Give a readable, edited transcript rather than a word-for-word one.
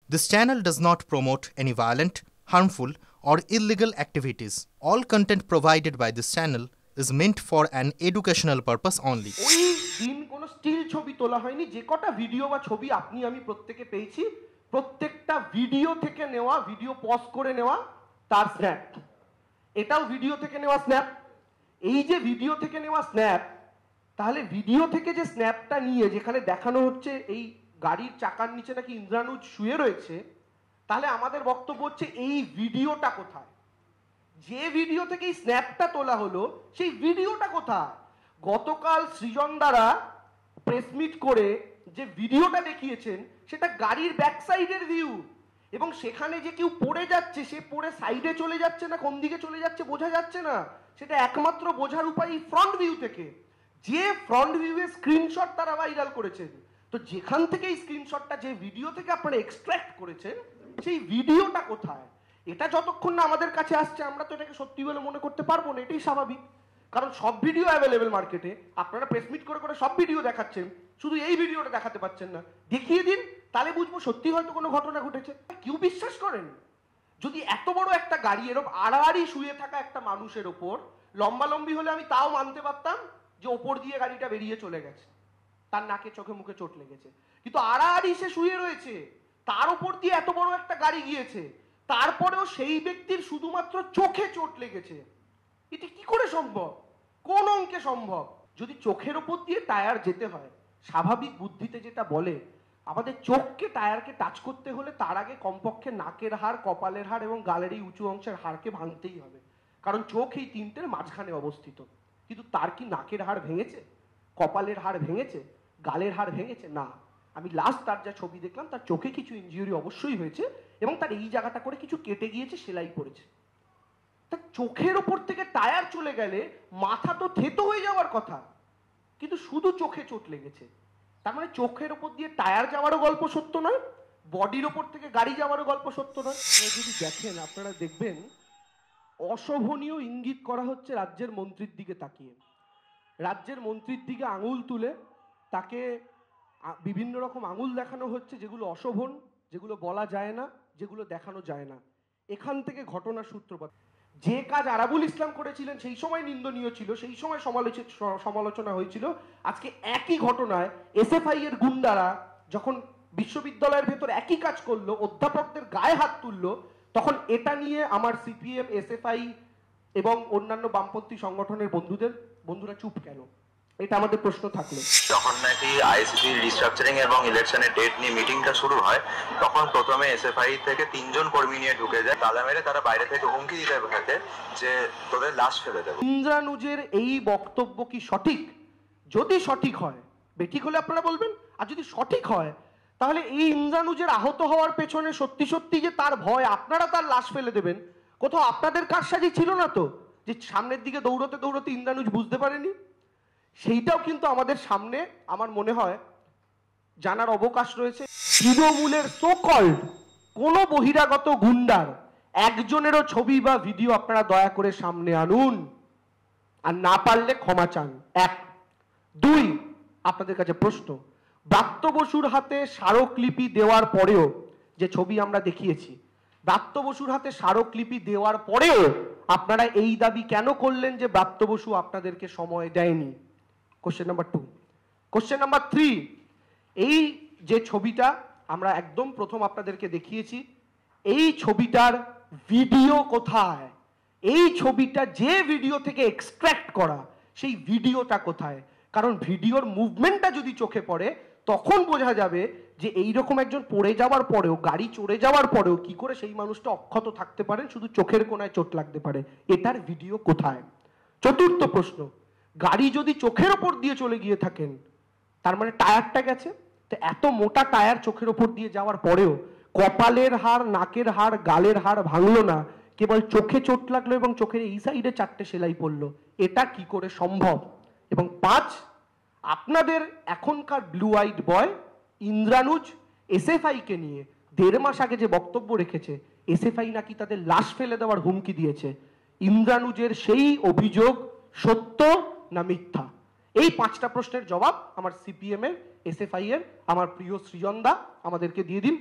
This channel does not promote any violent, harmful, or illegal activities. All content provided by this channel is meant for an educational purpose only. ওই দিন কোনো still ছবি তোলা হয়নি, যে কটা video বা ছবি আপনি আমি প্রত্যেকে পেয়েছি, প্রত্যেকটা ভিডিও থেকে নেওয়া, ভিডিও পজ করে নেওয়া তার স্ন্যাপ। এটাও ভিডিও থেকে নেওয়া স্ন্যাপ। এই যে ভিডিও থেকে নেওয়া স্ন্যাপ, তাহলে ভিডিও থেকে যে স্ন্যাপটা নিয়ে যেখানে দেখানো হচ্ছে এই গাড়ির চাকার নিচে নাকি ইন্দ্রানুজ শুয়ে রয়েছে, তাহলে আমাদের বক্তব্য হচ্ছে এই ভিডিওটা কোথায়? যে ভিডিও থেকে এই স্ন্যাপটা তোলা হলো সেই ভিডিওটা কোথায়? গতকাল সৃজন দ্বারা প্রেস মিট করে যে ভিডিওটা দেখিয়েছেন সেটা গাড়ির ব্যাক সাইডের ভিউ, এবং সেখানে যে কেউ পড়ে যাচ্ছে, সে পড়ে সাইডে চলে যাচ্ছে না কোন দিকে চলে যাচ্ছে বোঝা যাচ্ছে না। সেটা একমাত্র বোঝার উপায় ফ্রন্ট ভিউ থেকে, যে ফ্রন্ট ভিউয়ের স্ক্রিনশট তারা ভাইরাল করেছেন। তো যেখান থেকে এই স্ক্রিনশটটা, যে ভিডিও থেকে আপনারা এক্সট্রাক্ট করেছেন, সেই ভিডিওটা কোথায়? এটা যতক্ষণ না আমাদের কাছে আসছে আমরা তো এটাকে সত্যি বলে মনে করতে পারবো না। এটাই স্বাভাবিক, কারণ সব ভিডিও অ্যাভেলেবেল মার্কেটে। আপনারা প্রেস মিট করে করে সব ভিডিও দেখাচ্ছেন, শুধু এই ভিডিওটা দেখাতে পাচ্ছেন না। দেখিয়ে দিন, তাহলে বুঝবো সত্যি হয়তো কোনো ঘটনা ঘটেছে। কেউ বিশ্বাস করেন? যদি এত বড় একটা গাড়ি এরকম আড়াআড়ি শুয়ে থাকা একটা মানুষের ওপর, লম্বালম্বি হলে আমি তাও মানতে পারতাম যে ওপর দিয়ে গাড়িটা বেরিয়ে চলে গেছে, তার নাকে চোখে মুখে চোট লেগেছে। কিন্তু আড়াআড়ি সে শুয়ে রয়েছে, তার উপর দিয়ে এত বড় একটা গাড়ি গিয়েছে, তারপরেও সেই ব্যক্তির শুধুমাত্র চোখে চোট লেগেছে। এটা কি করে সম্ভব? কোন অঙ্কে সম্ভব? যদি চোখের ওপর দিয়ে টায়ার যেতে হয়, স্বাভাবিক বুদ্ধিতে যেটা বলে, আমাদের চোখকে টায়ারকে টাচ করতে হলে তার আগে কমপক্ষে নাকের হাড়, কপালের হাড় এবং গালের এই উঁচু অংশের হাড়কে ভাঙতেই হবে, কারণ চোখ এই তিনটের মাঝখানে অবস্থিত। কিন্তু তার কি নাকের হাড় ভেঙেছে, কপালের হাড় ভেঙেছে, গালের হাড় ভেঙেছে? না। আমি লাস্ট তার যা ছবি দেখলাম, তার চোখে কিছু ইনজিউরি অবশ্যই হয়েছে এবং তার এই জায়গাটা করে কিছু কেটে গিয়েছে, সেলাই পড়েছে। তার চোখের ওপর থেকে টায়ার চলে গেলে মাথা তো থেতো হয়ে যাওয়ার কথা, কিন্তু শুধু চোখে চোট লেগেছে। তার মানে চোখের ওপর দিয়ে টায়ার যাওয়ারও গল্প সত্য নয়, বডির ওপর থেকে গাড়ি যাওয়ারও গল্প সত্য নয়। যদি দেখেন, আপনারা দেখবেন অশোভনীয় ইঙ্গিত করা হচ্ছে রাজ্যের মন্ত্রীর দিকে তাকিয়ে। রাজ্যের মন্ত্রীর দিকে আঙুল তুলে তাকে বিভিন্ন রকম আঙুল দেখানো হচ্ছে, যেগুলো অশোভন, যেগুলো বলা যায় না, যেগুলো দেখানো যায় না। এখান থেকে ঘটনার সূত্রপাত। যে কাজ আরাবুল ইসলাম করেছিলেন সেই সময় নিন্দনীয় ছিল, সেই সময় সমালোচনা হয়েছিল। আজকে একই ঘটনায় এসএফআই এর গুন্ডারা যখন বিশ্ববিদ্যালয়ের ভেতর একই কাজ করলো, অধ্যাপকদের গায়ে হাত তুললো, তখন এটা নিয়ে আমার সিপিএম, এসএফআই এবং অন্যান্য বামপন্থী সংগঠনের বন্ধুরা চুপ কেন? এটা আমাদের প্রশ্ন থাকলো। যখন নাকি আইসিটি রিস্ট্রাকচারিং এবং ইলেকশনের ডেট নিয়ে মিটিংটা শুরু হয়, তখন প্রথমে এসএফআই থেকে 3 জন কর্মী নিয়ে ঢুকে যায়। তালা মেরে তারা বাইরে থেকে হুমকি দিতে থাকে যে তোদের লাশ ফেলে দেবো। ইন্দ্রানুজের এই বক্তব্য কি সঠিক? যদি সঠিক হয়, বেঠিক হলে আপনারা বলবেন, আর যদি সঠিক হয়, তাহলে এই ইন্দ্রানুজের আহত হওয়ার পেছনে সত্যি সত্যি যে তার ভয় আপনারা তার লাশ ফেলে দেবেন, কোথাও আপনাদের কারসাজি ছিল না তো, যে সামনের দিকে দৌড়তে দৌড়তে ইন্দ্রানুজ বুঝতে পারেনি? সেইটাও কিন্তু আমাদের সামনে আমার মনে হয় জানার অবকাশ রয়েছে। তৃণমূলের সো-কল্ড কোনো বহিরাগত গুন্ডার একজনেরও ছবি বা ভিডিও আপনারা দয়া করে সামনে আনুন, আর না পারলে ক্ষমা চান। 1, 2, আপনাদের কাছে প্রশ্ন, ব্রাত্য বসুর হাতে স্মারকলিপি দেওয়ার পরেও, যে ছবি আমরা দেখিয়েছি, ব্রাত্য বসুর হাতে স্মারকলিপি দেওয়ার পরেও আপনারা এই দাবি কেন করলেন যে ব্রাত্য বসু আপনাদেরকে সময় দেয়নি? Question number 2। কোশ্চেন নাম্বার 3, এই যে ছবিটা আমরা একদম প্রথম আপনাদেরকে দেখিয়েছি, এই ছবিটার ভিডিও কোথায়? এই ছবিটা যে ভিডিও থেকে এক্সট্রাক্ট করা, সেই ভিডিওটা কোথায়? কারণ ভিডিওর মুভমেন্টটা যদি চোখে পড়ে, তখন বোঝা যাবে যে এইরকম একজন পড়ে যাওয়ার পরেও, গাড়ি চড়ে যাওয়ার পরেও কি করে সেই মানুষটা অক্ষত থাকতে পারেন, শুধু চোখের কোনায় চোট লাগতে পারে। এটার ভিডিও কোথায়? চতুর্থ প্রশ্ন, গাড়ি যদি চোখের ওপর দিয়ে চলে গিয়ে থাকেন, তার মানে টায়ারটা গেছে। তো এত মোটা টায়ার চোখের ওপর দিয়ে যাওয়ার পরেও কপালের হাড়, নাকের হাড়, গালের হাড় ভাঙলো না, কেবল চোখে চোট লাগলো এবং চোখের এই সাইডে 4টে সেলাই পড়লো। এটা কি করে সম্ভব? এবং 5, আপনাদের এখনকার blue eyed boy Indranuj SFI কে নিয়ে 1.5 মাস আগে যে বক্তব্য রেখেছে, এসএফআই নাকি তাদের লাশ ফেলে দেওয়ার হুমকি দিয়েছে, ইন্দ্রানুজের সেই অভিযোগ সত্য না মিথ্যা? এই 5টা প্রশ্নের জবাব আমার সিপিএম এর, এসএফআই এর আমার প্রিয় সৃজন দা আমাদেরকে দিয়ে দিন।